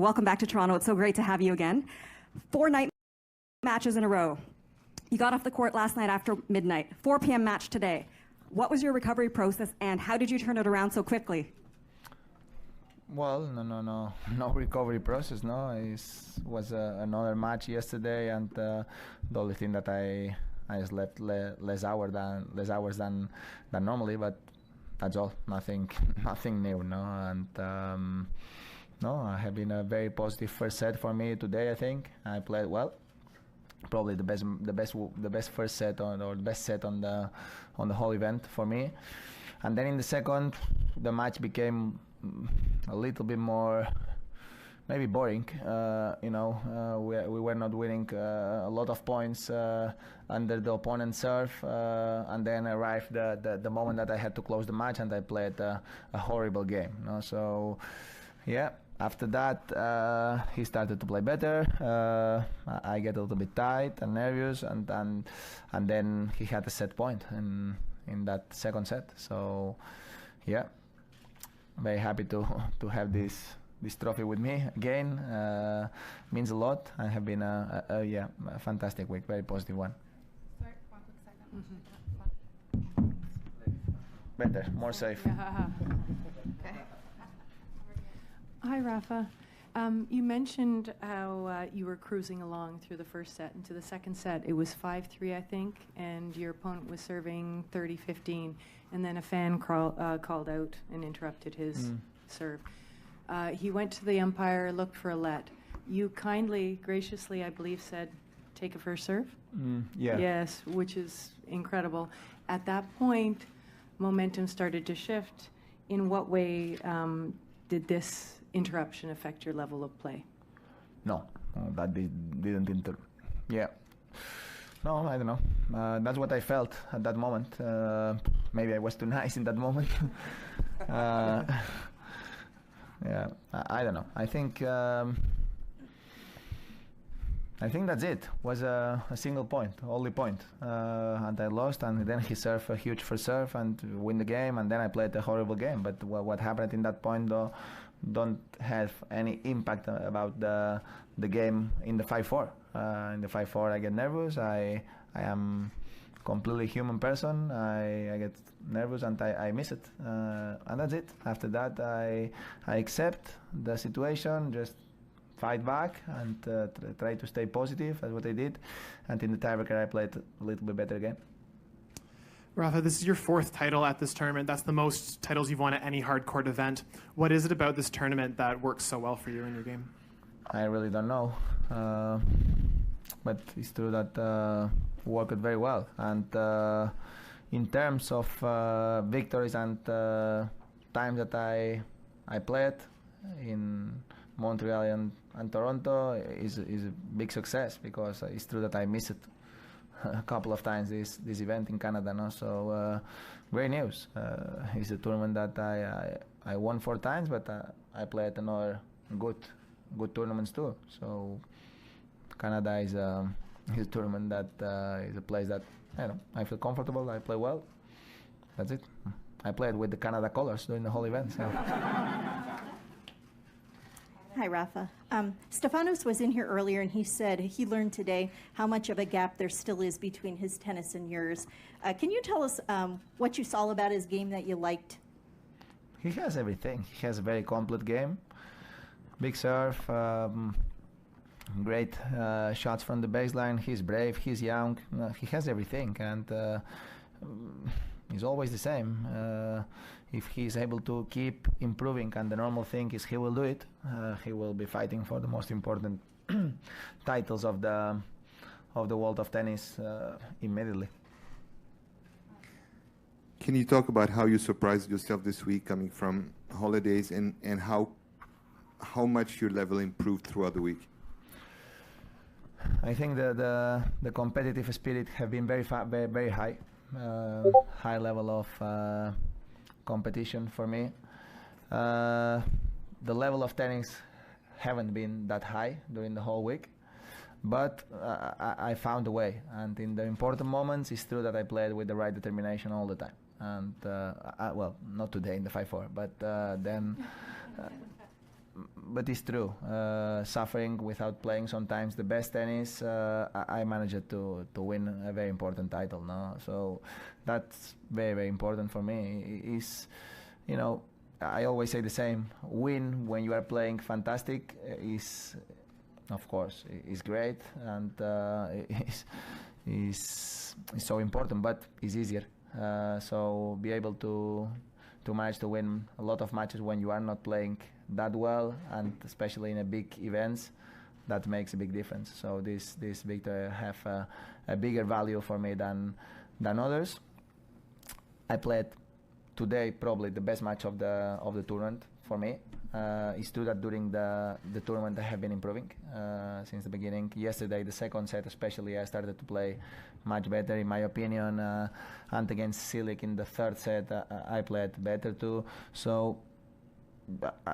welcome back to Toronto. It's so great to have you again. 4 night matches in a row. You got off the court last night after midnight. 4 p.m. match today. What was your recovery process, and how did you turn it around so quickly? Well, no recovery process. No, it was another match yesterday, and the only thing that I just slept less hours than normally, but that's all. Nothing new. No, and no, I have been a very positive first set for me today. I think I played well. Probably the best first set or the best set on the whole event for me. And then in the second, the match became a little bit more maybe boring. We were not winning a lot of points under the opponent's serve, and then arrived the moment that I had to close the match, and I played a horrible game. So, yeah. After that, he started to play better. I get a little bit tight and nervous, and then he had a set point in that second set. So, yeah, very happy to have this trophy with me again. Means a lot. I have been a fantastic week, very positive one. Sorry, 1 quick second. Better, more safe. Yeah. Okay. Hi, Rafa. You mentioned how you were cruising along through the first set. Into the second set, it was 5-3, I think, and your opponent was serving 30-15, and then a fan called out and interrupted his serve. He went to the umpire, looked for a let. You kindly, graciously, I believe, said, take a first serve? Yeah. Yes, which is incredible. At that point, momentum started to shift. In what way did this interruption affect your level of play? No, that didn't yeah. No, I don't know. That's what I felt at that moment. Maybe I was too nice in that moment. Yeah, I don't know. I think that's it. Was a single point, only point, and I lost. And then he served a huge first serve and win the game. And then I played a horrible game. But what happened in that point, though, don't have any impact about the game in the 5-4. In the 5-4, I get nervous. I am completely human person. I get nervous and I miss it, and that's it. After that, I accept the situation, just fight back and try to stay positive. That's what I did, and in the tiebreaker, I played a little bit better game. Rafa, this is your 4th title at this tournament. That's the most titles you've won at any hardcourt event. What is it about this tournament that works so well for you in your game? I really don't know, but it's true that worked very well. And in terms of victories and time that I played in Montreal and Toronto is a big success, because it's true that I missed it a couple of times this event in Canada. No? So great news. It's a tournament that I won 4 times, but I played another good tournaments too. So Canada is a tournament that is a place that I feel comfortable. I play well. That's it. I played with the Canada colors during the whole event. So. Hi, Rafa. Stefanos was in here earlier, and he said he learned today how much of a gap there still is between his tennis and yours. Can you tell us what you saw about his game that you liked? He has everything. He has a very complete game. Big serve, great shots from the baseline. He's brave, he's young. He has everything, and he's always the same. If he's able to keep improving, and the normal thing is he will do it, he will be fighting for the most important titles of the world of tennis immediately. Can you talk about how you surprised yourself this week coming from holidays, and how much your level improved throughout the week? I think the competitive spirit have been very high, high level of competition for me. The level of tennis haven't been that high during the whole week, but I found a way, and in the important moments it's true that I played with the right determination all the time. And well, not today in the 5-4, but then but it's true. Suffering without playing sometimes the best tennis, I managed to win a very important title. No, so that's very, very important for me. Is, you know, I always say the same. Win when you are playing fantastic is, of course, is great, and is so important, but it's easier. So be able to manage to win a lot of matches when you are not playing that well, and especially in a big events, that makes a big difference. So this victory have a bigger value for me than others. I played today probably the best match of the tournament for me. It's true that during the tournament I have been improving since the beginning. Yesterday, the second set especially, I started to play much better in my opinion, and against Silic in the third set I played better too. So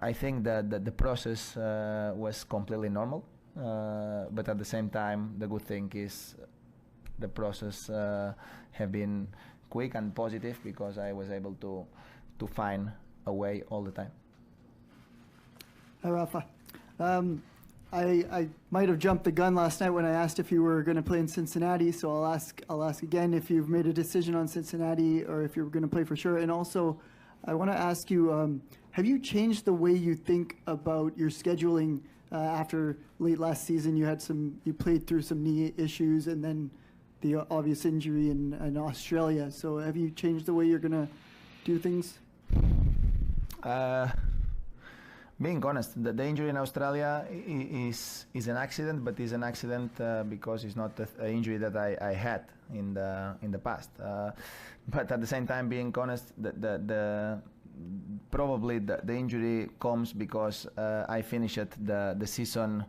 I think that the process was completely normal, but at the same time the good thing is the process have been quick and positive, because I was able to find a way all the time. Hi, Rafa. I might have jumped the gun last night when I asked if you were going to play in Cincinnati, so I'll ask again if you've made a decision on Cincinnati or if you're going to play for sure. And also, I want to ask you, have you changed the way you think about your scheduling after late last season? You played through some knee issues and then the obvious injury in Australia. So have you changed the way you're going to do things? Being honest, the injury in Australia is an accident, but it's an accident because it's not an injury that I had in the past. But at the same time, being honest, probably the injury comes because I finished the season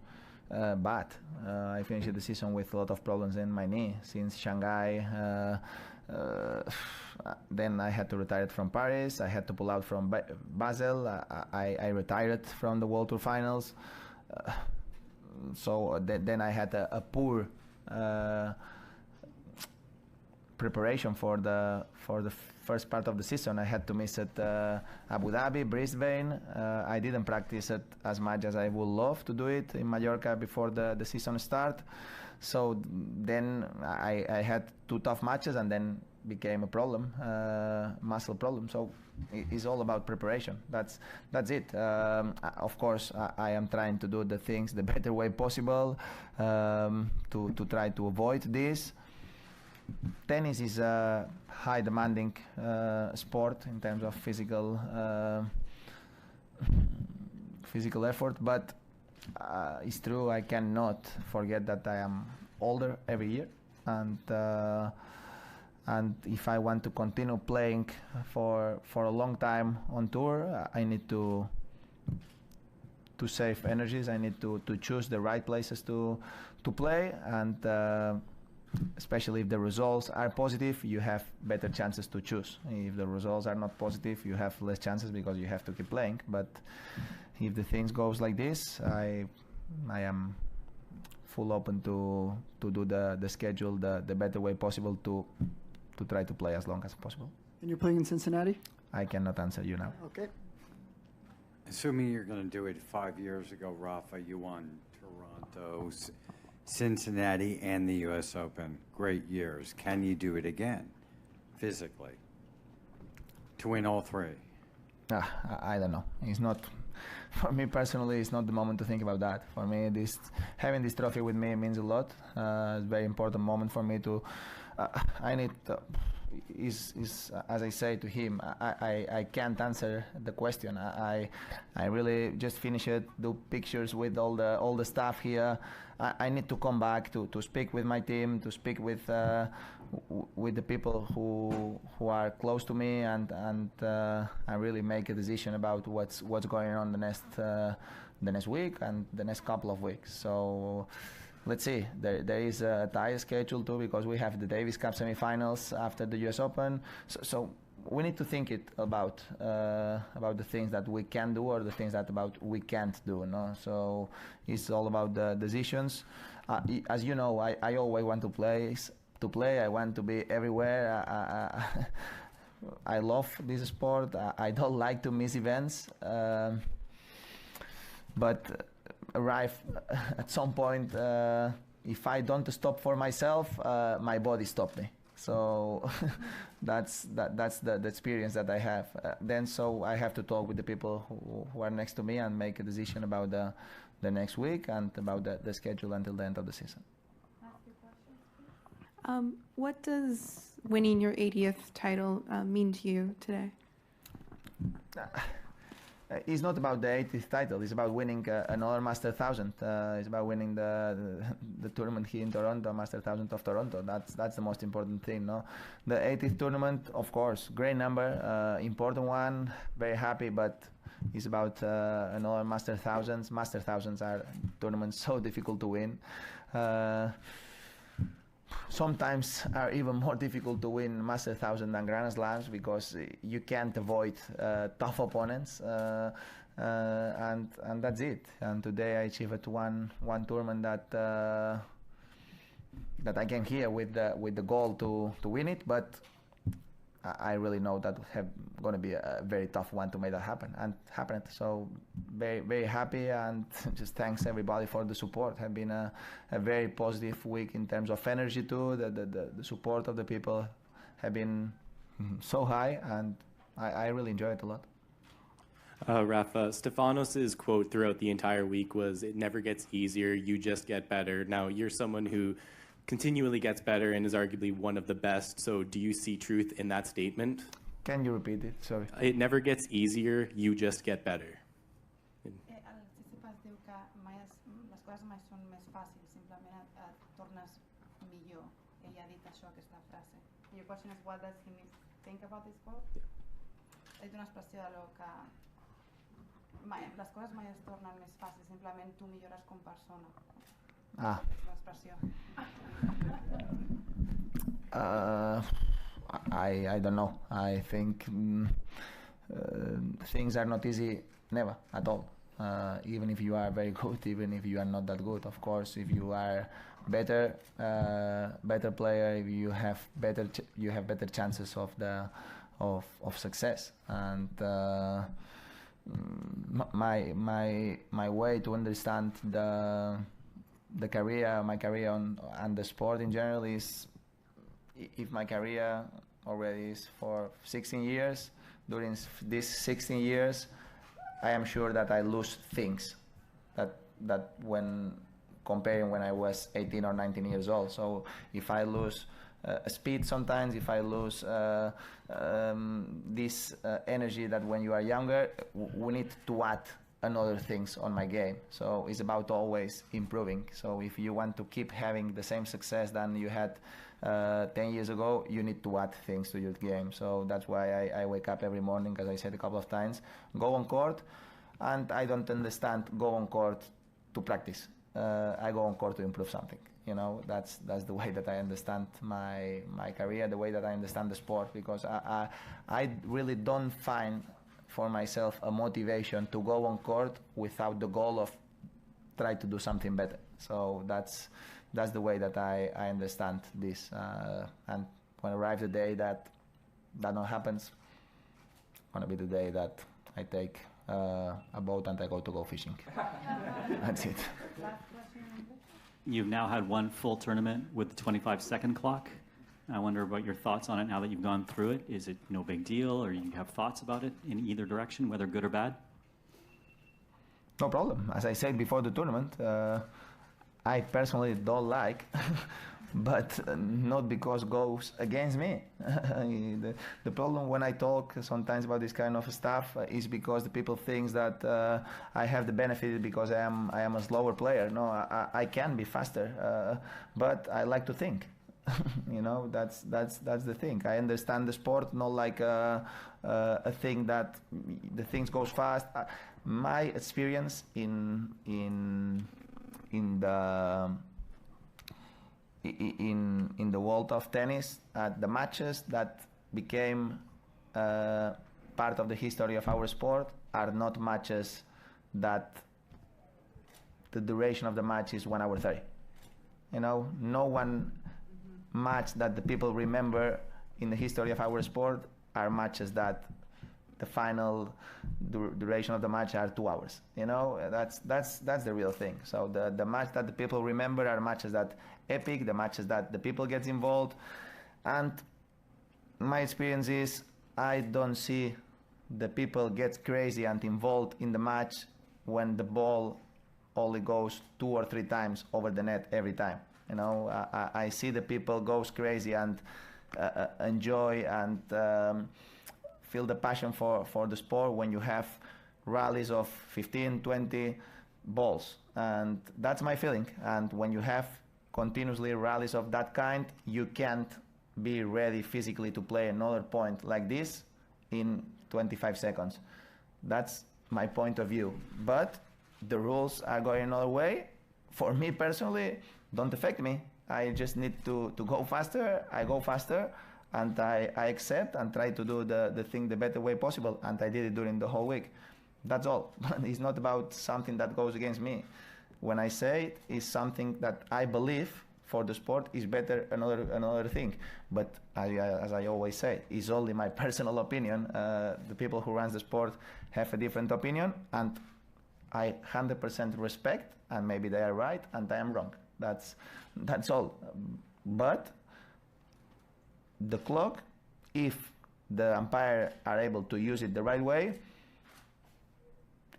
bad. I finished the season with a lot of problems in my knee since Shanghai. Then I had to retire from Paris. I had to pull out from Basel. I retired from the World Tour Finals. So then I had a poor preparation for the first part of the season. I had to miss at Abu Dhabi, Brisbane. I didn't practice it as much as I would love to do it in Mallorca before the season start. So then I had 2 tough matches, and then became a problem, muscle problem. So it's all about preparation. That's it. Of course, I am trying to do the things the better way possible to try to avoid this. Tennis is a high demanding sport in terms of physical effort, but it's true, I cannot forget that I am older every year, and if I want to continue playing for a long time on tour, I need to save energies. I need to choose the right places to play, and especially if the results are positive, you have better chances to choose. If the results are not positive, you have less chances because you have to keep playing. But if the things goes like this, I am full open to do the schedule the better way possible to try to play as long as possible. And you're playing in Cincinnati? I cannot answer you now. Okay. Assuming you're going to do it 5 years ago, Rafa, you won Toronto, Cincinnati, and the U.S. Open. Great years. Can you do it again, physically, to win all 3? I don't know. It's not, for me personally, it's not the moment to think about that. For me, having this trophy with me means a lot. It's a very important moment for me to. I need. Is as I say to him, I can't answer the question. I really just finish it, do pictures with all the staff here. I need to come back to speak with my team, to speak with the people who are close to me, and I really make a decision about what's going on the next week and the next couple of weeks. So. Let's see. There is a tight schedule too, because we have the Davis Cup semifinals after the U.S. Open. So we need to think about the things that we can do or the things that we can't do. No, so it's all about the decisions. As you know, I always want to play. I want to be everywhere. I love this sport. I don't like to miss events. but arrive at some point. If I don't stop for myself, my body stopped me. So that's the experience that I have. Then so I have to talk with the people who are next to me and make a decision about the next week and about the schedule until the end of the season. What does winning your 80th title mean to you today? It's not about the 80th title. It's about winning another Master 1000. It's about winning the tournament here in Toronto, Master 1000 of Toronto. That's the most important thing, no? The 80th tournament, of course, great number, important one. Very happy, but it's about another Master 1000s. Master 1000s are tournaments so difficult to win. Sometimes are even more difficult to win Master 1000 than Grand Slams because you can't avoid tough opponents, and that's it. And today I achieved one tournament that I came here with the goal to win it, but I really know that have going to be a very tough one to make that happen, and happened. So very, very happy, and just thanks everybody for the support. Have been a very positive week in terms of energy too. The support of the people have been so high, and I really enjoy it a lot. Rafa, Stefanos' quote throughout the entire week was, "It never gets easier, you just get better." Now, you're someone who continually gets better and is arguably one of the best, so do you see truth in that statement? Can you repeat it? Sorry. It never gets easier, you just get better. El Tsitsipas diu que les coses mai són més fàcils, simplement et tornes millor. Ell ha dit això, aquesta frase. Your question is, what does he think about this quote? Ha dit una expressió de lo que les coses mai es tornen més fàcils, simplement tu millores com persona. L'expressió. I don't know. I think things are not easy, never at all. Even if you are very good, even if you are not that good. Of course, if you are better player, if you have better chances of success. And my way to understand my career and the sport in general is, if my career already is for 16 years, during these 16 years, I am sure that I lose things that when comparing when I was 18 or 19 years old. So if I lose speed sometimes, if I lose this energy that when you are younger, we need to add another things on my game. So it's about always improving. So if you want to keep having the same success than you had 10 years ago, you need to add things to your game. So that's why I wake up every morning, as I said a couple of times, go on court, and I don't understand go on court to practice. I go on court to improve something. You know, that's the way that I understand my career, the way that I understand the sport, because I really don't find for myself a motivation to go on court without the goal of try to do something better. So that's the way that I understand this. And when arrives the day that not happens, gonna be the day that I take a boat and I go fishing. That's it. You've now had one full tournament with the 25-second clock. I wonder about your thoughts on it now that you've gone through it. Is it no big deal, or you have thoughts about it in either direction, whether good or bad? No problem. As I said before the tournament, I personally don't like, but not because goes against me. The problem when I talk sometimes about this kind of stuff is because the people think that I have the benefit because I am a slower player. No, I can be faster, but I like to think. You know, that's the thing. I understand the sport not like a thing that the things goes fast. My experience in the world of tennis, the matches that became part of the history of our sport are not matches that the duration of the match is 1 hour 30. You know, no one match that the people remember in the history of our sport are matches that the final duration of the match are 2 hours. You know, that's the real thing. So the match that the people remember are matches that epic, the matches that the people get involved. And my experience is I don't see the people get crazy and involved in the match when the ball only goes 2 or 3 times over the net every time. You know, I see the people goes crazy and enjoy and feel the passion for the sport when you have rallies of 15, 20 balls. And that's my feeling. And when you have continuously rallies of that kind, you can't be ready physically to play another point like this in 25 seconds. That's my point of view. But the rules are going another way. For me personally, don't affect me. I just need to go faster. I go faster, and I accept and try to do the thing the better way possible. And I did it during the whole week. That's all. It's not about something that goes against me. When I say it, it's something that I believe for the sport is better another thing. But as I always say, it's only my personal opinion. The people who run the sport have a different opinion, and I 100% respect, and maybe they are right and I am wrong. That's all. But the clock, if the umpire are able to use it the right way,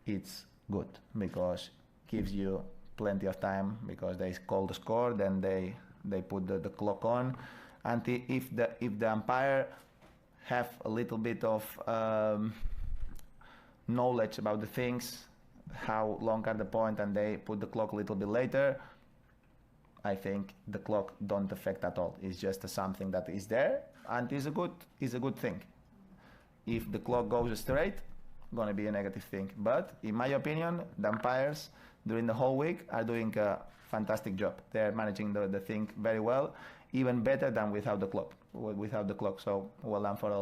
it's good because gives you plenty of time, because they call the score, then they put the clock on, and if the umpire have a little bit of knowledge about the things, how long are the point, and they put the clock a little bit later, I think the clock don't affect at all. It's just something that is there and is a good thing. If the clock goes straight, gonna be a negative thing. But in my opinion, the umpires during the whole week are doing a fantastic job. They're managing the thing very well, even better than without the clock. So well done for all of